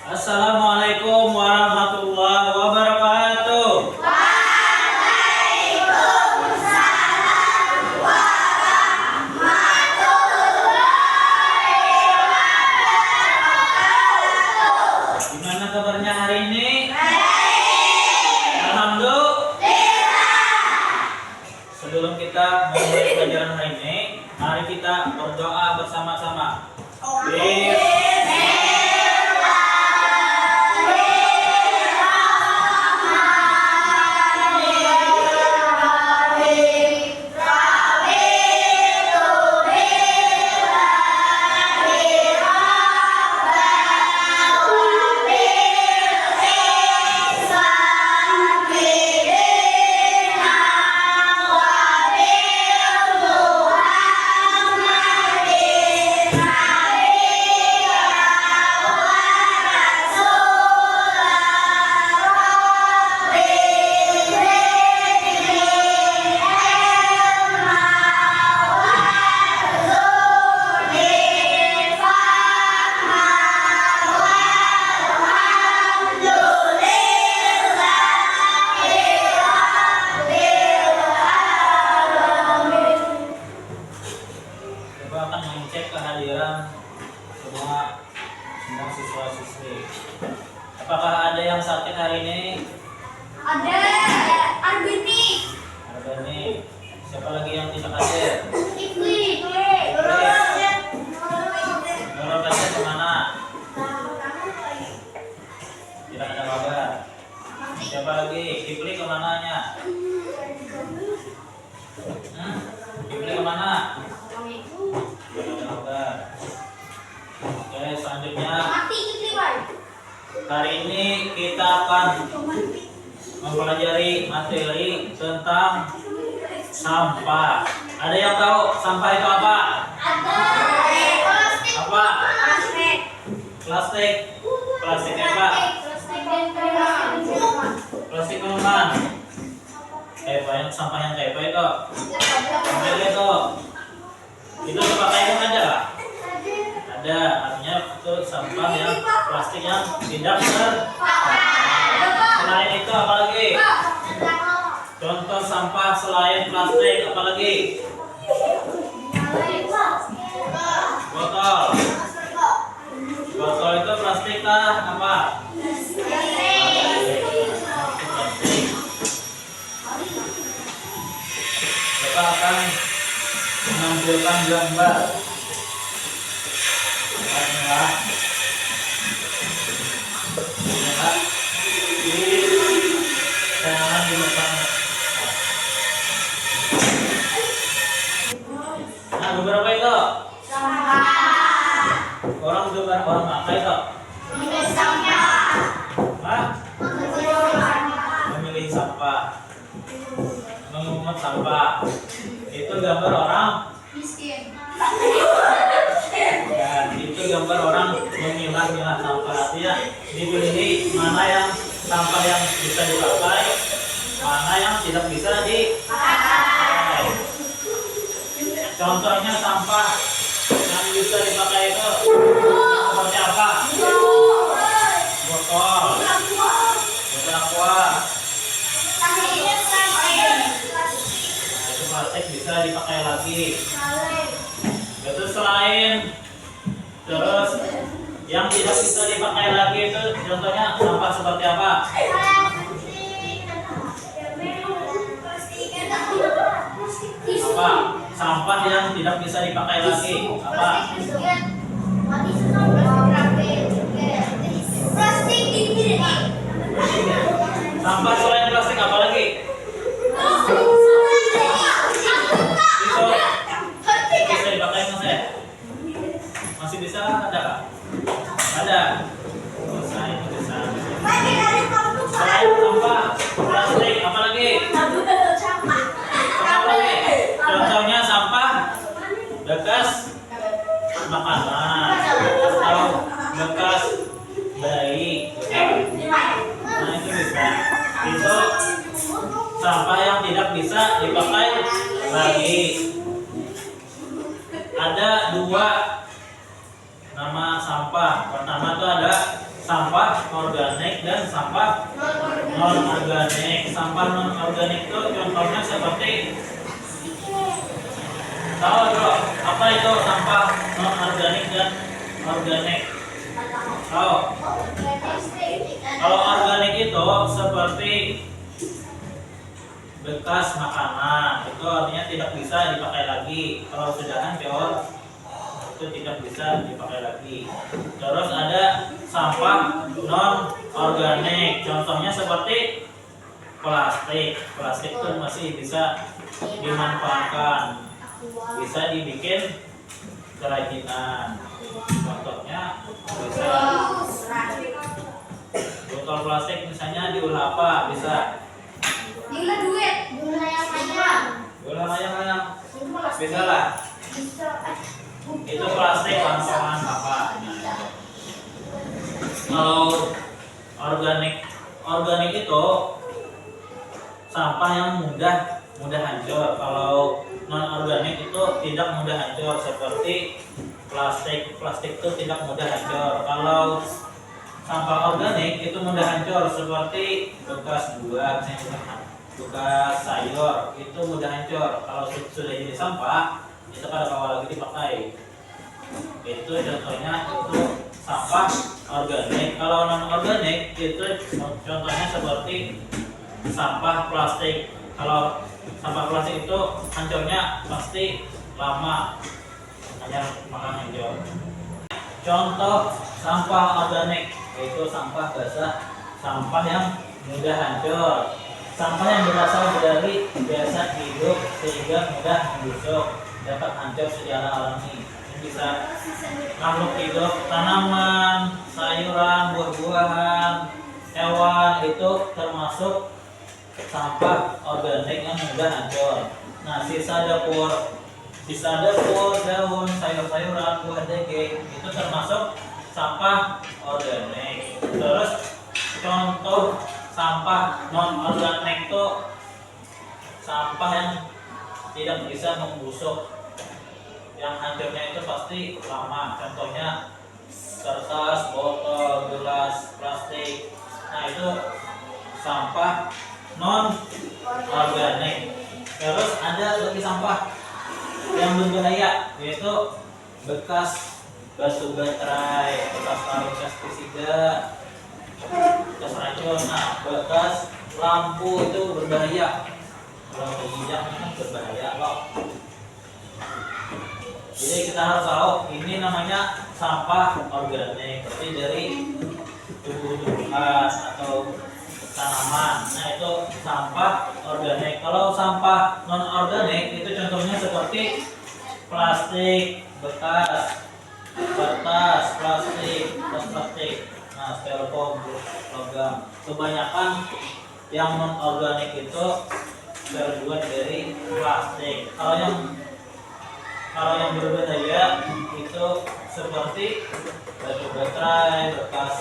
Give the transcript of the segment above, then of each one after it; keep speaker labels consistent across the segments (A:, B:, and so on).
A: Assalamualaikum warahmatullahi wabarakatuh.
B: Waalaikumsalam warahmatullahi wabarakatuh.
A: Gimana kabarnya hari ini?
B: Baik.
A: Alhamdulillah. Sebelum kita memulai pelajaran hari ini, mari kita berdoa bersama-sama. Coba akan mengecek kehadiran semua siswa-siswi. Apakah ada yang sakit hari ini?
B: Ada Arbini.
A: Ada nih. Siapa lagi yang tidak hadir?
B: Ikli.
A: Nurul hadir kemana? Tidak ada kabar. Siapa lagi? Kipli kemananya? Kipli kemana? Tidak ada kabar. Oke, selanjutnya
B: Mati Ikli, Pak.
A: hari ini kita akan mempelajari materi tentang sampah. Ada yang tahu sampah itu apa?
B: Ada.
A: Apa?
B: Plastik.
A: Plastik. Plastik apa? Plastik minuman. Kayak apa yang sampah yang kayak apa itu? Ambil itu. Itu dipakai pun ada nggak? Ada. Artinya itu sampah yang plastik yang tidak selain itu apa lagi? Contoh sampah selain plastik apa lagi? Botol. Botol itu plastik kah apa? Plastik. Kita akan menampilkan gambar. Inilah. Jangan dilepas. Nah, beberapa itu orang gambar orang apa itu? Hah? Memilih sampah, memungut sampah. Itu gambar orang. Dan itu gambar orang memilah-milah sampah. Artinya dipilih mana yang sampah yang bisa dipakai, mana yang tidak bisa dipakai. Contohnya sampah yang bisa dipakai itu seperti apa? Botol, botol aqua. Itu plastik bisa dipakai lagi. Itu selain terus yang tidak bisa dipakai lagi itu contohnya sampah seperti apa? Apa? Sampah yang tidak bisa dipakai lagi apa? Sampah selain plastik apa lagi? Itu bisa dipakai mas ya? Masih bisa ada kak? Ada. Bisa itu bisa. Selain sampah plastik apa lagi? Apa lagi? Contohnya sampah bekas makanan atau bekas bayi. Nah itu bisa. Itu sampah yang tidak bisa dipakai lagi. Ada dua nama sampah. Pertama itu ada sampah organik dan sampah non organik. Sampah non organik itu contohnya seperti, tahu bro, apa itu sampah non organik dan organik? Tahu? Kalau organik itu seperti bekas makanan, itu artinya tidak bisa dipakai lagi. Kalau sudah hancur itu tidak bisa dipakai lagi. Terus ada sampah non organik, contohnya seperti plastik. Plastik itu masih bisa dimanfaatkan, bisa dibikin kerajinan. Contohnya bisa botol plastik misalnya diolah apa? Bisa
B: Gila duit, gula yang ayam.
A: diolah layang-layang, bisa lah. Itu plastik bahan apa? Kalau organik itu sampah yang mudah hancur. Kalau non organik itu tidak mudah hancur, seperti plastik itu tidak mudah hancur. Kalau sampah organik itu mudah hancur, seperti bekas buah, bekas sayur itu mudah hancur. Kalau sudah jadi sampah itu pada bawa lagi dipakai. Itu contohnya itu sampah organik. Kalau non organik itu contohnya seperti sampah plastik. Kalau sampah plastik itu hancurnya pasti lama, hanya makan hancur. Contoh sampah organik yaitu sampah basah, sampah yang mudah hancur, sampah yang berasal dari biasa hidup sehingga mudah membusuk, dapat hancur secara alami. Ini bisa makhluk hidup, tanaman, sayuran, buah-buahan, hewan itu termasuk sampah organik yang mudah hancur. Nah, sisa dapur, daun, sayur-sayuran, buah daging itu termasuk sampah organik. Terus contoh sampah non organik itu sampah yang tidak bisa membusuk, yang hancurnya itu pasti lama. Contohnya kertas, botol, gelas, plastik. Nah, itu sampah non organik. Terus ada lagi sampah yang berbahaya, yaitu bekas batu baterai, bekas karung pestisida, bekas racun. Nah, bekas lampu itu berbahaya. Kalau keinjak kan berbahaya loh. Jadi kita harus tahu ini namanya sampah organik, berarti dari tumbuh-tumbuhan atau tanaman. Nah, itu sampah organik. Kalau sampah non organik itu contohnya seperti plastik bekas, kertas plastik, nah, styrofoam, logam. Kebanyakan yang non organik itu terbuat dari plastik. Kalau yang berbahaya itu seperti batu baterai, bekas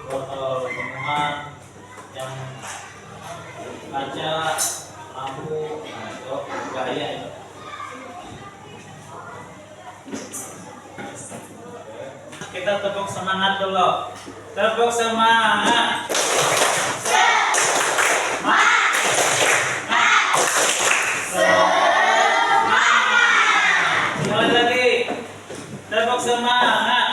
A: botol minuman, yang kaca, lampu, nah itu bahaya itu. Kita tepuk semangat dulu. Tepuk semangat. Sekali lagi. Tepuk semangat.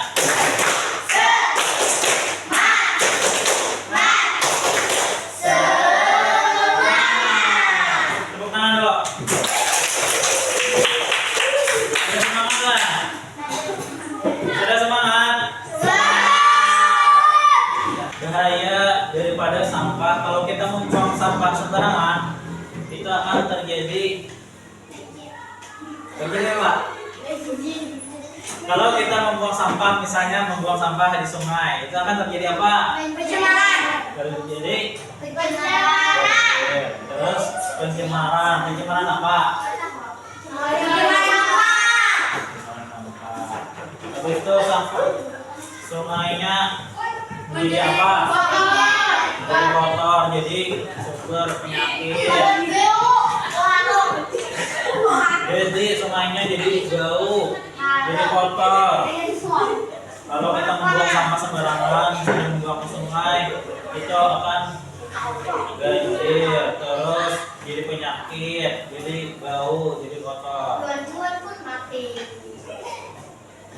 A: Tepuk tangan dulu. Sudah semangat lah. Sudah semangat. Bahaya daripada sampah, kalau kita membuang sampah sembarangan itu akan terjadi apa? Kalau kita membuang sampah, misalnya membuang sampah di sungai, itu akan terjadi apa?
B: Pencemaran.
A: Terjadi
B: Pencemaran.
A: terus pencemaran. Pencemaran apa?
B: Pencemaran apa?
A: Habis itu sampah sungainya menjadi apa? Jadi kotor, jadi sumber penyakit. Jadi sungainya jadi bau, jadi kotor. Kalau kita membuang sampah sembarangan, sering membuang ke sungai, itu akan banjir, terus jadi penyakit, jadi bau, jadi kotor.
B: Tuan pun mati.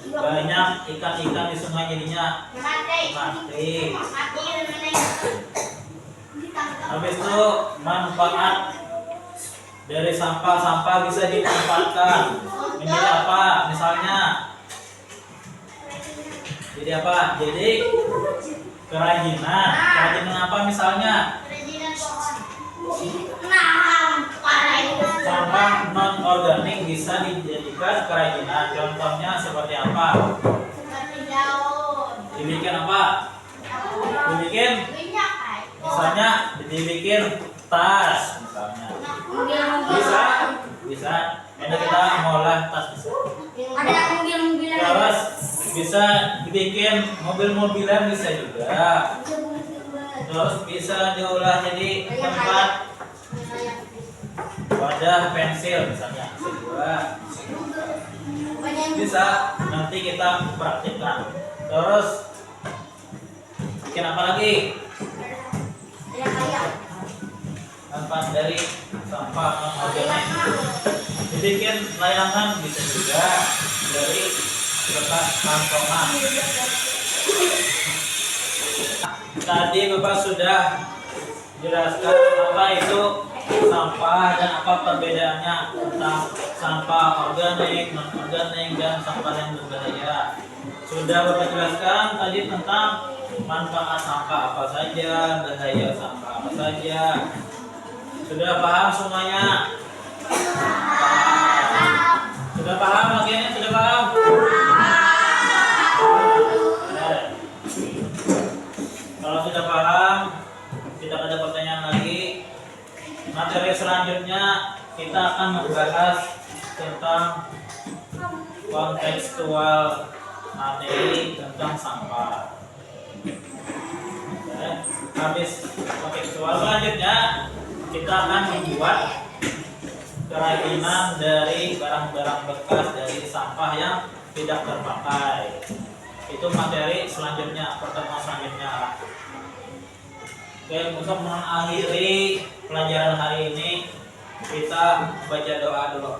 A: Banyak ikan-ikan di sungai jadinya
B: Mati.
A: mati.
B: Mati
A: Habis itu manfaat dari sampah-sampah bisa dimanfaatkan. Menjadi apa? Misalnya, jadi apa? Jadi kerajinan. Kerajinan apa misalnya? Sampah non organik bisa dijadikan kerajinan. Contohnya seperti apa? Dibikin apa? Dibikin, misalnya dibikin tas, misalnya. Bisa, bisa. Karena kita ngolah tas bisa.
B: Ada mobil-mobilan.
A: Terus bisa dibikin mobil-mobilan bisa juga. Terus bisa diolah jadi tempat wadah pensil misalnya. Bisa nanti kita praktikkan. Terus bikin apa lagi? Manfaat dari sampah non organik. Dibikin layangan bisa juga dari bekas kantongan. Tadi Bapak sudah jelaskan apa itu sampah dan apa perbedaannya tentang sampah organik, non organik dan sampah yang berbahaya. Sudah Bapak jelaskan tadi tentang manfaat sampah apa saja, bahaya sampah apa saja. Sudah paham semuanya? Sudah paham bagiannya? Sudah paham? Kalau sudah paham, kita ada pertanyaan lagi. Materi selanjutnya kita akan membahas tentang kontekstual materi tentang sampah. Oke. Habis kontekstual selanjutnya kita akan membuat kerajinan dari barang-barang bekas dari sampah yang tidak terpakai. Itu materi selanjutnya, pertemuan selanjutnya. Oke, untuk mengakhiri pelajaran hari ini kita baca doa dulu.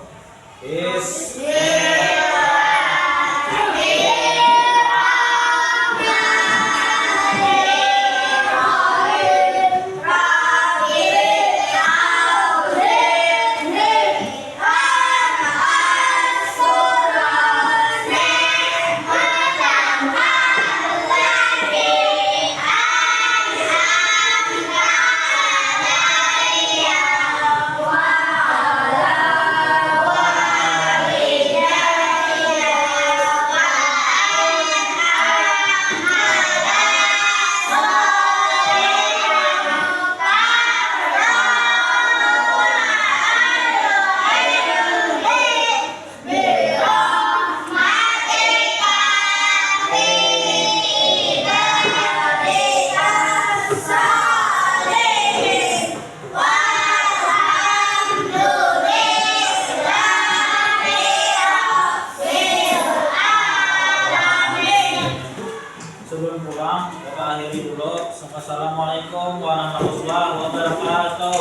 A: Sebelum pulang, kita akhiri dulu. Assalamualaikum warahmatullahi wabarakatuh.